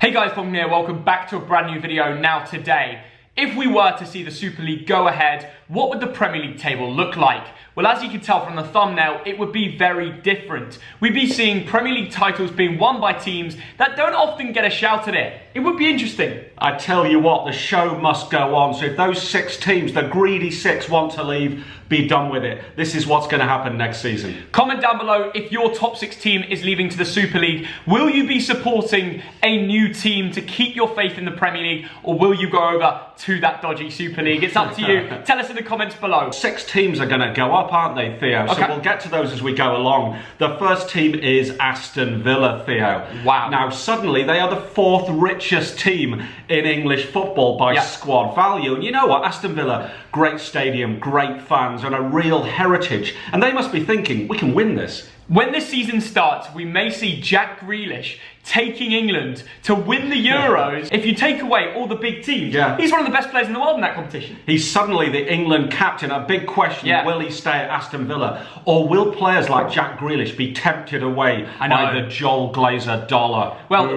Hey guys, Thogden here, welcome back to a brand new video. Now today, if we were to see the Super League go ahead, what would the Premier League table look like? Well, as you can tell from the thumbnail, it would be very different. We'd be seeing Premier League titles being won by teams that don't often get a shout at it. It would be interesting. I tell you what, the show must go on. So if those 6 teams, the greedy 6, want to leave, be done with it. This is what's going to happen next season. Comment down below if your top 6 team is leaving to the Super League. Will you be supporting a new team to keep your faith in the Premier League, or will you go over to that dodgy Super League? It's up to you. Tell us in the comments below. 6 teams are going to go up, aren't they, Theo? Okay. So we'll get to those as we go along. The first team is Aston Villa, Theo. Wow. Now, suddenly, they are the 4th richest team in English football by squad value. And you know what? Aston Villa, great stadium, great fans, and a real heritage. And they must be thinking, we can win this. When this season starts, we may see Jack Grealish taking England to win the Euros. If you take away all the big teams, he's one of the best players in the world in that competition. He's suddenly the England captain. A big question, will he stay at Aston Villa? Or will players like Jack Grealish be tempted away by the Joel Glazer dollar? Well,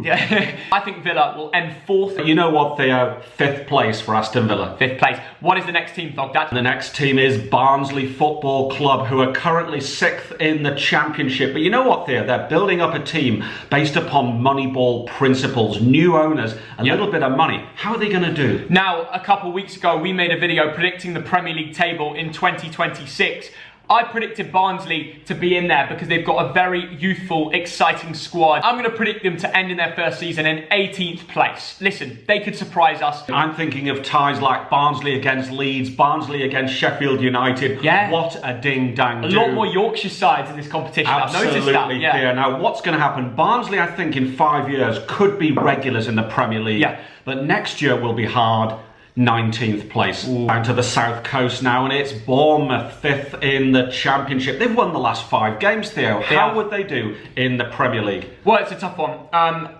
I think Villa will end 4th. You know what, Theo? 5th place for Aston Villa. 5th place. What is the next team, Thogden? The next team is Barnsley Football Club, who are currently 6th in the Championship. But you know what, Theo? They're building up a team based upon Moneyball principles, new owners, a little bit of money. How are they going to do? Now, a couple of weeks ago, we made a video predicting the Premier League table in 2026. I predicted Barnsley to be in there because they've got a very youthful, exciting squad. I'm going to predict them to end in their first season in 18th place. Listen, they could surprise us. I'm thinking of ties like Barnsley against Leeds, Barnsley against Sheffield United. Yeah. What a ding-dang-do. A lot more Yorkshire sides in this competition. Absolutely, I've noticed that. Yeah. Now, what's going to happen? Barnsley, I think, in 5 years could be regulars in the Premier League. Yeah. But next year will be hard. 19th place. Down to the south coast now, and it's Bournemouth, 5th in the Championship. They've won the last 5 games, Theo. How would they do in the Premier League? Well, it's a tough one.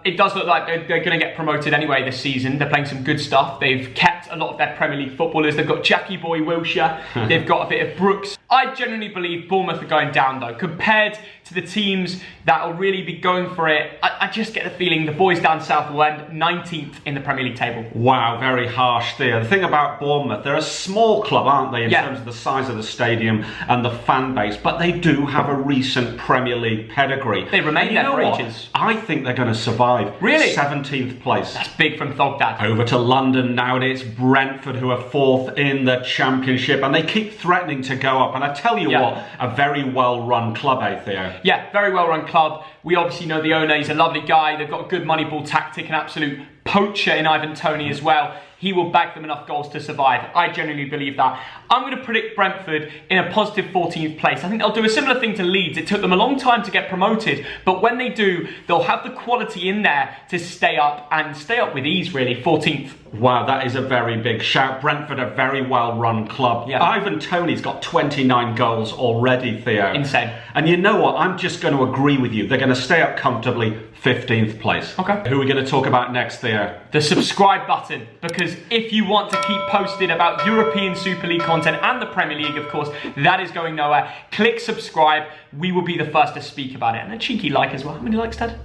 It does look like they're going to get promoted anyway this season. They're playing some good stuff. They've kept a lot of their Premier League footballers. They've got Jackie Boy Wilshere. They've got a bit of Brooks. I genuinely believe Bournemouth are going down, though. Compared to the teams that will really be going for it, I just get the feeling the boys down south will end 19th in the Premier League table. Wow, very harsh there. The thing about Bournemouth, they're a small club, aren't they, in terms of the size of the stadium and the fan base, but they do have a recent Premier League pedigree. They remain there for ages. I think they're going to survive. Really? 17th place. That's big from Thogden. Over to London now, and it's Brentford who are 4th in the Championship, and they keep threatening to go up. And I tell you what, a very well-run club, Theo? Yeah, very well-run club. We obviously know the owner. He's a lovely guy. They've got a good Moneyball tactic, an absolute poacher in Ivan Toney as well. He will bag them enough goals to survive. I genuinely believe that. I'm going to predict Brentford in a positive 14th place. I think they'll do a similar thing to Leeds. It took them a long time to get promoted, but when they do, they'll have the quality in there to stay up, and stay up with ease, really. 14th. Wow, that is a very big shout. Brentford, a very well-run club. Yeah. Ivan Toney's got 29 goals already, Theo. Insane. And you know what? I'm just going to agree with you. They're going to stay up comfortably, 15th place. Okay. Who are we going to talk about next, Theo? The subscribe button. Because if you want to keep posted about European Super League content and the Premier League, of course, that is going nowhere. Click subscribe. We will be the first to speak about it. And a cheeky like as well. How many likes, Dad?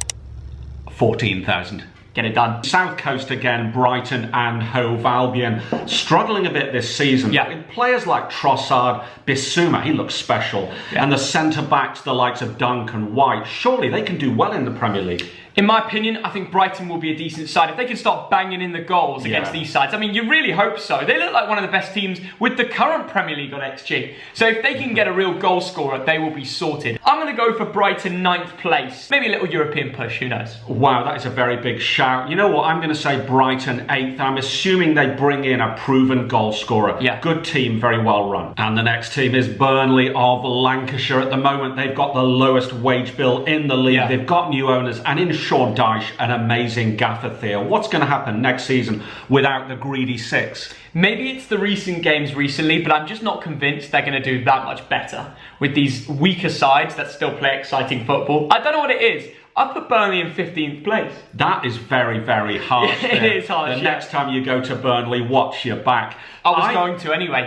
14,000. Get it done. South Coast again, Brighton and Hove Albion. Struggling a bit this season. Yeah. With players like Trossard, Bissouma, he looks special. Yeah. And the centre-backs, the likes of Duncan, White. Surely they can do well in the Premier League. In my opinion, I think Brighton will be a decent side if they can start banging in the goals against these sides. I mean, you really hope so. They look like one of the best teams with the current Premier League on XG. So if they can get a real goal scorer, they will be sorted. I'm going to go for Brighton 9th place. Maybe a little European push, who knows? Wow, that is a very big shout. You know what? I'm going to say Brighton 8th. I'm assuming they bring in a proven goal scorer. Yeah. Good team, very well run. And the next team is Burnley of Lancashire. At the moment, they've got the lowest wage bill in the league. They've got new owners, and in Sean Dyche, an amazing gaffer, Theo. What's going to happen next season without the greedy 6? Maybe it's the recent games recently, but I'm just not convinced they're going to do that much better with these weaker sides that still play exciting football. I don't know what it is. I've put Burnley in 15th place. That is very, very harsh. It is harsh, The next time you go to Burnley, watch your back. I was going to anyway.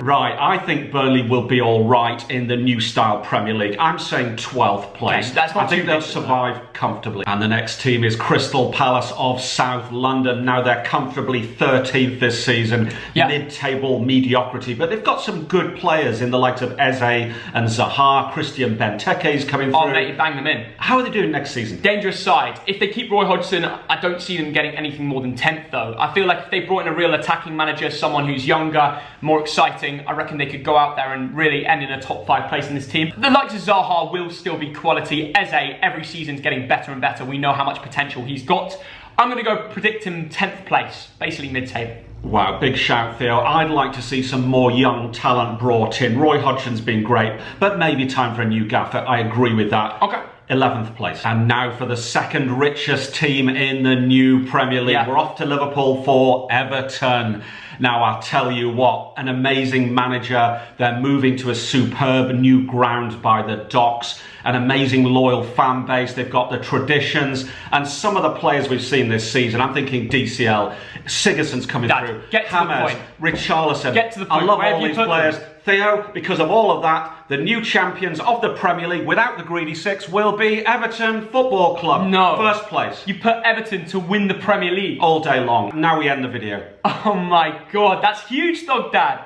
Right, I think Burnley will be all right in the new style Premier League. I'm saying 12th place. Okay, that's not I think too they'll big, survive comfortably. And the next team is Crystal Palace of South London. Now they're comfortably 13th this season. Yeah. Mid-table mediocrity. But they've got some good players in the likes of Eze and Zaha. Christian Benteke's coming through. Oh, mate, you bang them in. How are they doing next season? Dangerous side. If they keep Roy Hodgson, I don't see them getting anything more than 10th though. I feel like if they brought in a real attacking manager, someone who's younger, more exciting, I reckon they could go out there and really end in a top 5 place in this team. The likes of Zaha will still be quality. Eze, every season's getting better and better. We know how much potential he's got. I'm going to go predict him 10th place, basically mid-table. Wow, big shout, Theo. I'd like to see some more young talent brought in. Roy Hodgson's been great, but maybe time for a new gaffer. I agree with that. Okay. 11th place. And now for the second richest team in the new Premier League. Yeah. We're off to Liverpool for Everton. Now, I'll tell you what, an amazing manager. They're moving to a superb new ground by the docks. An amazing loyal fan base. They've got the traditions. And some of the players we've seen this season, I'm thinking DCL, Sigurdsson's coming through. Get to the point. Richarlison. Get to the point. I love Where all have you these put players. them? Theo, because of all of that, the new champions of the Premier League without the Greedy Six will be Everton Football Club. No. First place. You put Everton to win the Premier League. All day long. Now we end the video. Oh my God, that's huge, Thogden.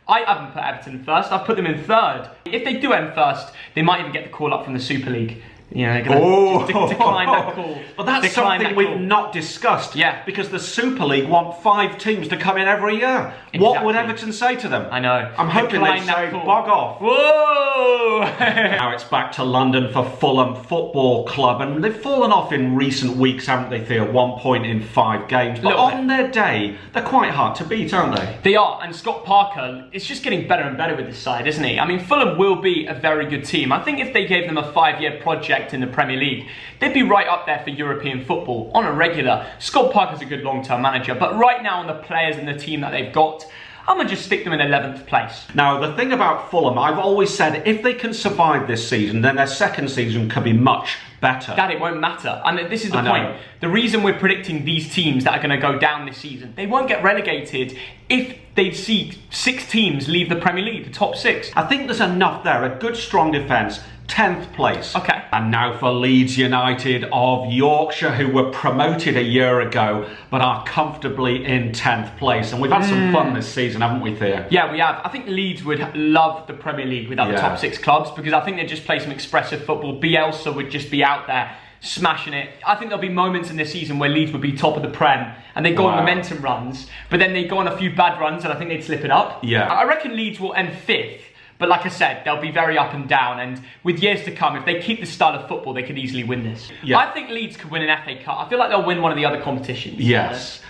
I haven't put Everton first, I've put them in 3rd. If they do end first, they might even get the call up from the Super League. You know, they're going to decline that call. But that's something we've not discussed. Yeah. Because the Super League want 5 teams to come in every year. Exactly. What would Everton say to them? I know. I'm hoping they say, bog off. Whoa! Now it's back to London for Fulham Football Club. And they've fallen off in recent weeks, haven't they, Theo? 1 point in 5 games. But on their day, they're quite hard to beat, aren't they? They are. And Scott Parker, it's just getting better and better with this side, isn't he? I mean, Fulham will be a very good team. I think if they gave them a 5-year project in the Premier League, they'd be right up there for European football on a regular. Scott Parker's a good long-term manager, but right now on the players and the team that they've got, I'm going to just stick them in 11th place. Now, the thing about Fulham, I've always said if they can survive this season, then their second season could be much better. Dad, it won't matter. And this is the point. The reason we're predicting these teams that are going to go down this season, they won't get relegated if they see 6 teams leave the Premier League, the top 6. I think there's enough there, a good strong defence. 10th place. Okay. And now for Leeds United of Yorkshire, who were promoted a year ago, but are comfortably in 10th place. And we've had some fun this season, haven't we, Theo? Yeah, we have. I think Leeds would love the Premier League without the top 6 clubs, because I think they'd just play some expressive football. Bielsa would just be out there smashing it. I think there'll be moments in this season where Leeds would be top of the Prem and they go on momentum runs, but then they go on a few bad runs and I think they'd slip it up. Yeah. I reckon Leeds will end 5th. But like I said, they'll be very up and down, and with years to come, if they keep this style of football, they could easily win this. Yeah. I think Leeds could win an FA Cup. I feel like they'll win one of the other competitions. Yes.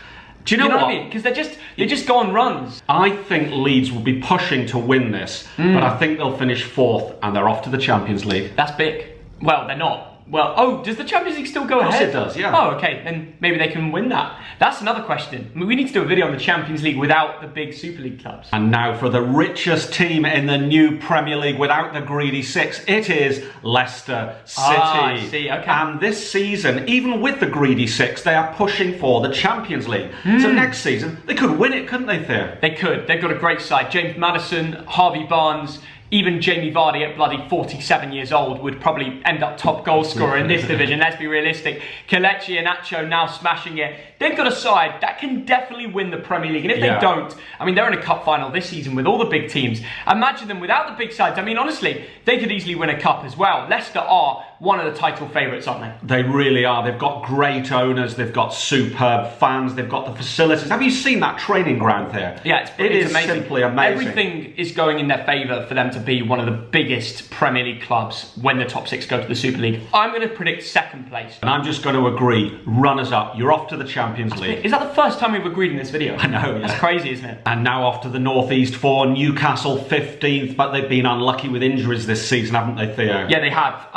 Do you know what I mean? Because they just go on runs. I think Leeds will be pushing to win this, but I think they'll finish 4th and they're off to the Champions League. That's big. Well, they're not. Well, oh, does the Champions League still go ahead? Yes, it does, yeah. Oh, okay, then maybe they can win that. That's another question. I mean, we need to do a video on the Champions League without the big Super League clubs. And now for the richest team in the new Premier League without the Greedy Six, it is Leicester City. I see, okay. And this season, even with the Greedy Six, they are pushing for the Champions League. So next season, they could win it, couldn't they, Theo? They could. They've got a great side. James Maddison, Harvey Barnes, even Jamie Vardy at bloody 47 years old would probably end up top goal scorer in this division. Let's be realistic. Kelechi and Nacho now smashing it. They've got a side that can definitely win the Premier League. And if they don't, I mean, they're in a cup final this season with all the big teams. Imagine them without the big sides. I mean, honestly, they could easily win a cup as well. Leicester are one of the title favourites, aren't they? They really are. They've got great owners. They've got superb fans. They've got the facilities. Have you seen that training ground there? Yeah, it is amazing. Simply amazing. Everything is going in their favour for them to be one of the biggest Premier League clubs when the top 6 go to the Super League. I'm going to predict 2nd place. And I'm just going to agree. Runners up. You're off to the Champions League. Is that the first time we've agreed in this video? I know, yeah. That's crazy, isn't it? And now off to the northeast for Newcastle 15th, but they've been unlucky with injuries this season, haven't they, Theo? Yeah, they have.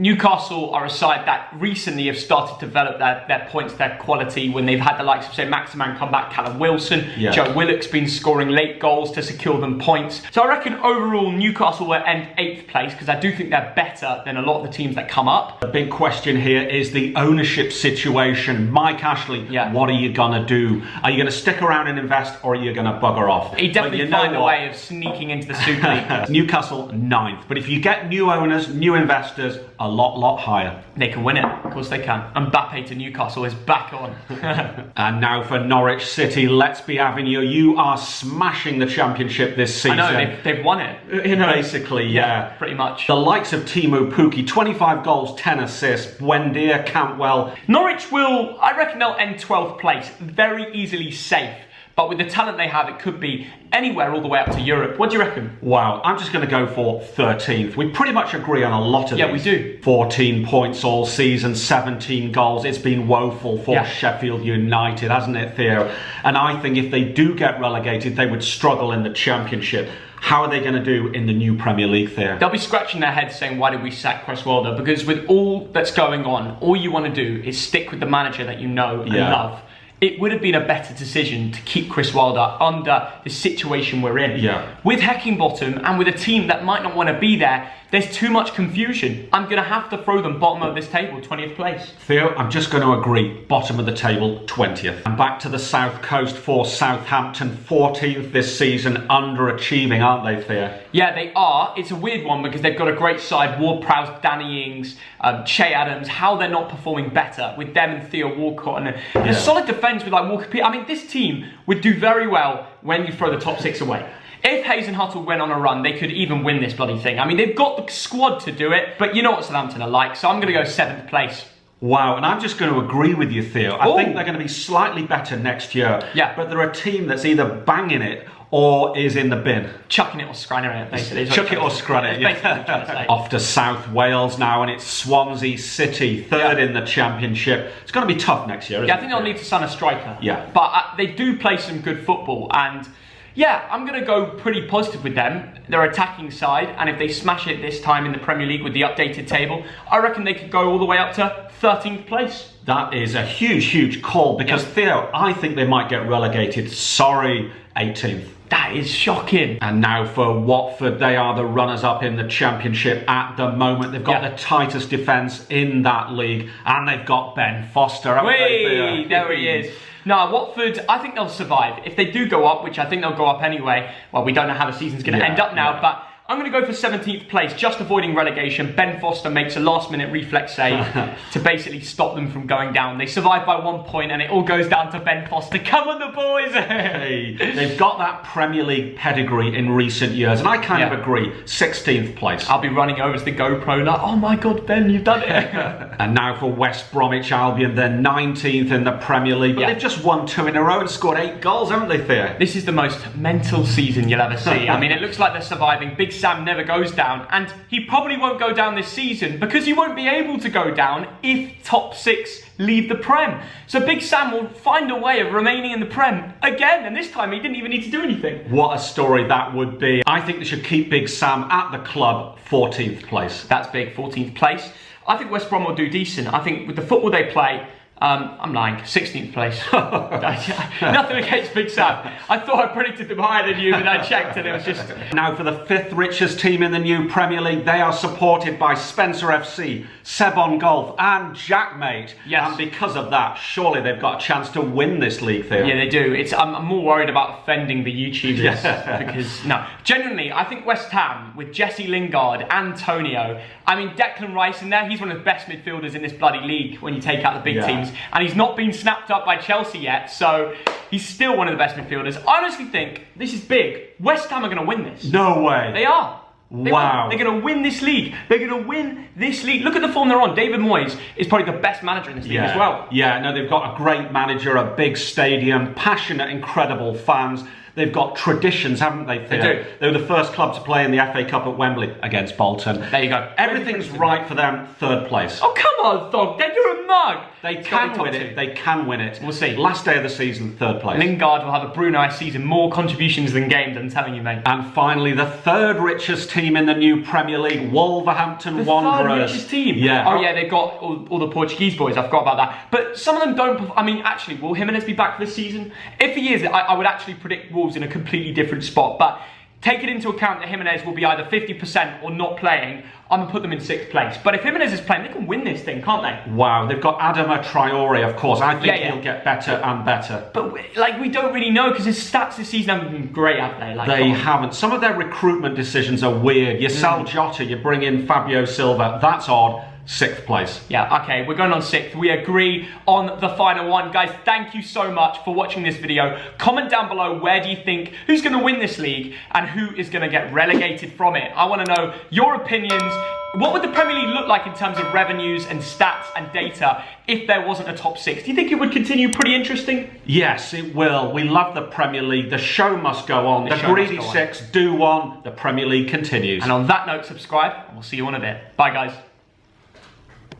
Newcastle are a side that recently have started to develop their points, their quality, when they've had the likes of, say, Maximan come back, Callum Wilson, Joe Willock's been scoring late goals to secure them points. So I reckon overall Newcastle will end 8th place, because I do think they're better than a lot of the teams that come up. The big question here is the ownership situation. Mike Ashley, what are you going to do? Are you going to stick around and invest, or are you going to bugger off? He'd definitely find a way of sneaking into the Super League. Newcastle 9th, but if you get new owners, new investors, a lot higher. They can win it, of course they can. Mbappe to Newcastle is back on. And now for Norwich City, let's be having you. You are smashing the championship this season. I know, they've won it. You know, basically, yeah. Pretty much. The likes of Timo Pukki, 25 goals, 10 assists, Buendia, Cantwell. Norwich will, I reckon they'll end 12th place, very easily safe. But with the talent they have, it could be anywhere all the way up to Europe. What do you reckon? Wow, I'm just going to go for 13th. We pretty much agree on a lot of these. Yeah, we do. 14 points all season, 17 goals. It's been woeful for Sheffield United, hasn't it, Theo? And I think if they do get relegated, they would struggle in the Championship. How are they going to do in the new Premier League, Theo? They'll be scratching their heads saying, why did we sack Chris Wilder? Because with all that's going on, all you want to do is stick with the manager that you know and love. It would have been a better decision to keep Chris Wilder under the situation we're in. With Heckingbottom and with a team that might not want to be there, there's too much confusion. I'm going to have to throw them bottom of this table, 20th place. Theo, I'm just going to agree. Bottom of the table, 20th. And back to the South Coast for Southampton, 14th this season, underachieving, aren't they, Theo? Yeah, they are. It's a weird one because they've got a great side. Ward-Prowse, Danny Ings, Che Adams. How they're not performing better with them and Theo Walcott. And a solid defence with like Walker Peters. I mean, this team would do very well when you throw the top 6 away. If Hayes and Huttle went on a run, they could even win this bloody thing. I mean, they've got the squad to do it, but you know what Southampton are like, so I'm going to go 7th place. Wow, and I'm just going to agree with you, Theo. I think they're going to be slightly better next year, but they're a team that's either banging it or is in the bin. Chucking it or scranning it, basically. Chuck it or scran it, Off to South Wales now, and it's Swansea City, 3rd in the Championship. It's going to be tough next year, isn't it? I think they'll need to sign a striker. Yeah. But they do play some good football, and yeah, I'm going to go pretty positive with them. They're attacking side, and if they smash it this time in the Premier League with the updated table, I reckon they could go all the way up to 13th place. That is a huge call, because Theo, I think they might get relegated. Sorry, 18th. That is shocking. And now for Watford, they are the runners-up in the Championship at the moment. They've got the tightest defence in that league, and they've got Ben Foster. There he is. No, Watford, I think they'll survive. If they do go up, which I think they'll go up anyway, well, we don't know how the season's going to end up now, but I'm going to go for 17th place, just avoiding relegation. Ben Foster makes a last-minute reflex save to basically stop them from going down. They survive by 1 point, and it all goes down to Ben Foster. Come on, the boys! Hey, they've got that Premier League pedigree in recent years, and I kind of agree. 16th place. I'll be running over to the GoPro like, oh my God, Ben, you've done it. And now for West Bromwich Albion, they're 19th in the Premier League, but they've just won 2 in a row and scored 8 goals, haven't they, Theo? This is the most mental season you'll ever see. I mean, it looks like they're surviving. Big Sam never goes down, and he probably won't go down this season because he won't be able to go down if top 6 leave the Prem. So Big Sam will find a way of remaining in the Prem again, and this time he didn't even need to do anything. What a story that would be. I think they should keep Big Sam at the club, 14th place. That's big, 14th place. I think West Brom will do decent. I think with the football they play, I'm lying, 16th place. Nothing against Big Sam. I thought I predicted them higher than you, and I checked and it was just... Now for the 5th richest team in the new Premier League, they are supported by Spencer FC, Sebon Golf and Jackmate. Yes. And because of that, surely they've got a chance to win this league, Theo. Yeah, they do. I'm more worried about offending the YouTubers because, no. Genuinely, I think West Ham, with Jesse Lingard, Antonio, I mean, Declan Rice in there, he's one of the best midfielders in this bloody league when you take out the big teams. And he's not been snapped up by Chelsea yet, so he's still one of the best midfielders. I honestly think this is big. West Ham are going to win this. No way. They are. Wow. They're going to win this league. They're going to win this league. Look at the form they're on. David Moyes is probably the best manager in this league as well. Yeah, no, they've got a great manager, a big stadium, passionate, incredible fans. They've got traditions, haven't they, Theo? They do. They were the first club to play in the FA Cup at Wembley against Bolton. There you go. Everything's right for them, 3rd place. Oh, come on, Thogden, you're a mug. They can win it. They can win it. We'll see. Last day of the season, 3rd place. Lingard will have a Brunei season, more contributions than games, I'm telling you, mate. And finally, the 3rd richest team in the new Premier League, Wolverhampton Wanderers. The 3rd richest team? Yeah. Oh, yeah, they've got all the Portuguese boys. I forgot about that. But some of them don't. I mean, actually, will Jimenez be back for this season? If he is, I would actually predict Wolves in a completely different spot. But take it into account that Jimenez will be either 50% or not playing. I'm going to put them in 6th place. But if Jimenez is playing, they can win this thing, can't they? Wow, they've got Adama Traore, of course. I think he'll get better and better. But, we don't really know because his stats this season haven't been great, have they? They haven't. Some of their recruitment decisions are weird. You sell Jota, you bring in Fabio Silva. That's odd. 6th place. Yeah, okay, we're going on 6th. We agree on the final one. Guys, thank you so much for watching this video. Comment down below, where do you think, who's going to win this league and who is going to get relegated from it? I want to know your opinions. What would the Premier League look like in terms of revenues and stats and data if there wasn't a top 6? Do you think it would continue pretty interesting? Yes, it will. We love the Premier League. The show must go on. The greedy 6 do one. The Premier League continues. And on that note, subscribe and we'll see you in a bit. Bye, guys.